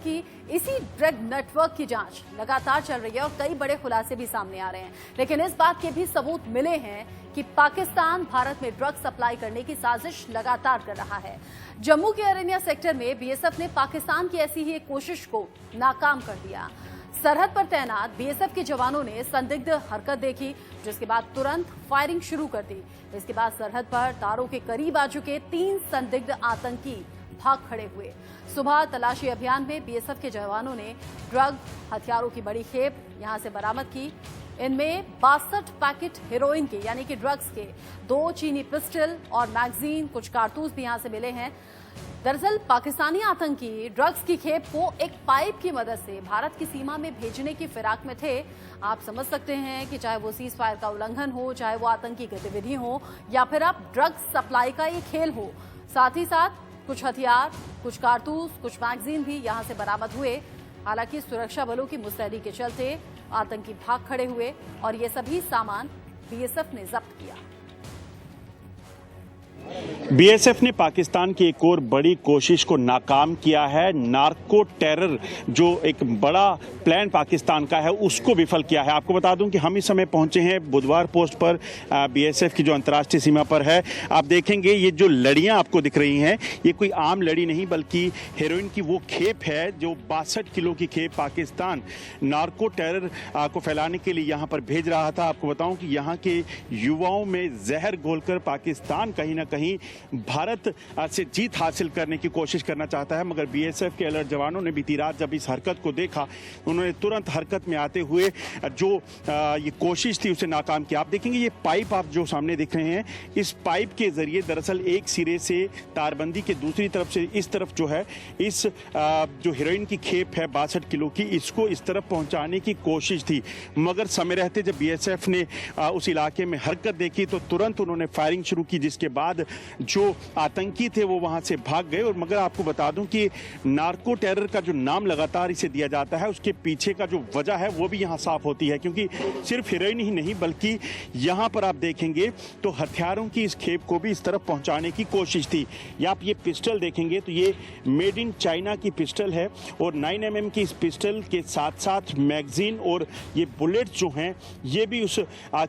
की इसी drug network की जांच लगातार चल रही है और कई बड़े खुलासे भी सामने आ रहे हैं। लेकिन इस बात के भी सबूत मिले हैं कि पाकिस्तान भारत में ड्रग सप्लाई करने की साजिश लगातार कर रहा है। जम्मू के अरनिया सेक्टर में बीएसएफ ने पाकिस्तान की ऐसी ही एक कोशिश को नाकाम कर दिया। सरहद पर तैनात बीएसएफ के जवानों ने संदिग्ध हरकत देखी, जिसके बाद तुरंत फायरिंग शुरू कर दी। इसके बाद सरहद पर तारों के करीब आ चुके 3 संदिग्ध आतंकी भाग खड़े हुए। सुबह तलाशी अभियान में बीएसएफ के जवानों ने ड्रग हथियारों की बड़ी खेप यहां से बरामद की। इनमें 62 पैकेट हेरोइन के यानी कि ड्रग्स के, 2 चीनी पिस्टल और मैगजीन, कुछ कारतूस भी यहां से मिले हैं। दरअसल पाकिस्तानी आतंकी ड्रग्स की खेप को एक पाइप की मदद से भारत की सीमा में भेजने की फिराक में थे। आप समझ सकते हैं कि चाहे वो सीज फायर का उल्लंघन हो, चाहे वो आतंकी गतिविधि हो, या फिर आप ड्रग्स सप्लाई का ये खेल हो। साथ ही साथ कुछ हथियार, कुछ कारतूस, कुछ मैगजीन भी यहां से बरामद हुए। हालांकि सुरक्षा बलों की मुस्तैदी के चलते आतंकी भाग खड़े हुए और ये सभी सामान बीएसएफ ने जब्त किया। बीएसएफ ने पाकिस्तान की एक और बड़ी कोशिश को नाकाम किया है। नार्को टेरर जो एक बड़ा प्लान पाकिस्तान का है उसको विफल किया है। आपको बता दूं कि हम इस समय पहुंचे हैं बुधवार पोस्ट पर, बीएसएफ की जो अंतर्राष्ट्रीय सीमा पर है। आप देखेंगे ये जो लड़ियां आपको दिख रही हैं, ये कोई आम लड़ी नहीं बल्कि हेरोइन की वो खेप है जो 62 किलो की खेप पाकिस्तान नार्को टेरर को फैलाने के लिए यहाँ पर भेज रहा था। आपको बताऊं कि यहाँ के युवाओं में जहर घोलकर पाकिस्तान कहीं ना कहीं भारत से जीत हासिल करने की कोशिश करना चाहता है। मगर बीएसएफ के अलर्ट जवानों ने बीती रात जब इस हरकत को देखा, उन्होंने तुरंत हरकत में आते हुए जो ये कोशिश थी उसे नाकाम किया। आप देखेंगे ये पाइप आप जो सामने दिख रहे हैं, इस पाइप के जरिए दरअसल एक सिरे से तारबंदी के दूसरी तरफ से इस तरफ जो है, इस जो हेरोइन की खेप है 62 किलो की, इसको इस तरफ पहुंचाने की कोशिश थी। मगर समय रहते जब बीएसएफ ने उस इलाके में हरकत देखी तो तुरंत उन्होंने फायरिंग शुरू की, जिसके बाद जो आतंकी थे वो वहां से भाग गए। और मगर आपको बता दूं कि नार्को टेरर का जो नाम लगातार इसे दिया जाता है, उसके पीछे का जो वजह है वो भी यहां साफ होती है, क्योंकि सिर्फ हेरोइन ही नहीं बल्कि यहां पर आप देखेंगे तो हथियारों की इस खेप को भी इस तरफ पहुंचाने की कोशिश थी। या आप ये पिस्टल देखेंगे तो ये मेड इन चाइना की पिस्टल है और 9mm की इस पिस्टल के साथ साथ मैगजीन और ये बुलेट जो हैं ये भी उस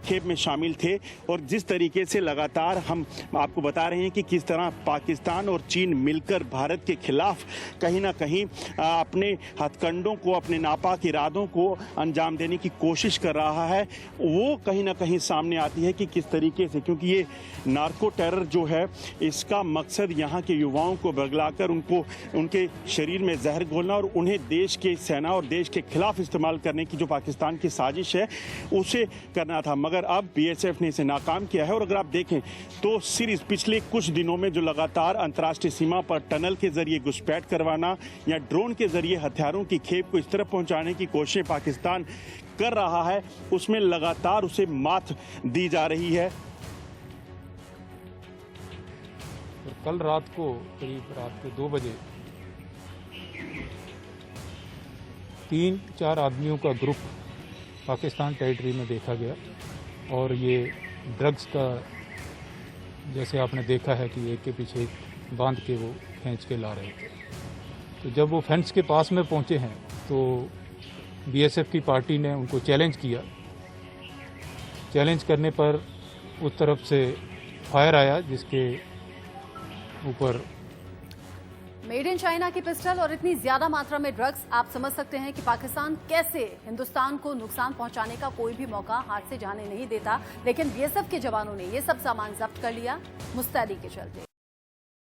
खेप में शामिल थे। और जिस तरीके से लगातार हम आपको बता रहे हैं कि किस तरह पाकिस्तान और चीन मिलकर भारत के खिलाफ कहीं ना कहीं अपने हथकंडों को, अपने नापाक इरादों को अंजाम देने की कोशिश कर रहा है, वो कहीं ना कहीं सामने आती है कि किस तरीके से, क्योंकि ये नार्को टेरर जो है इसका मकसद यहाँ के युवाओं को बगलाकर उनको उनके शरीर में जहर घोलना और उन्हें देश के सेना और देश के खिलाफ इस्तेमाल करने की जो पाकिस्तान की साजिश है उसे करना था। मगर अब बीएसएफ ने इसे नाकाम किया है। और अगर आप देखें तो सिर्फ पिछले कुछ दिनों में जो लगातार अंतर्राष्ट्रीय सीमा पर टनल के जरिए घुसपैठ करवाना या ड्रोन के जरिए हथियारों की खेप को इस तरफ पहुंचाने की कोशिशें पाकिस्तान कर रहा है, उसमें लगातार उसे मात दी जा रही है। कल रात को करीब रात के 2 बजे 3-4 आदमियों का ग्रुप पाकिस्तान टेरिटरी में देखा गया और ये ड्रग्स का, जैसे आपने देखा है कि एक के पीछे एक बांध के वो खींच के ला रहे थे। तो जब वो फेंस के पास में पहुंचे हैं तो बीएसएफ की पार्टी ने उनको चैलेंज किया। चैलेंज करने पर उस तरफ से फायर आया जिसके ऊपर मेड इन चाइना की पिस्टल और इतनी ज्यादा मात्रा में ड्रग्स। आप समझ सकते हैं कि पाकिस्तान कैसे हिंदुस्तान को नुकसान पहुंचाने का कोई भी मौका हाथ से जाने नहीं देता। लेकिन बीएसएफ के जवानों ने ये सब सामान जब्त कर लिया मुस्तैदी के चलते।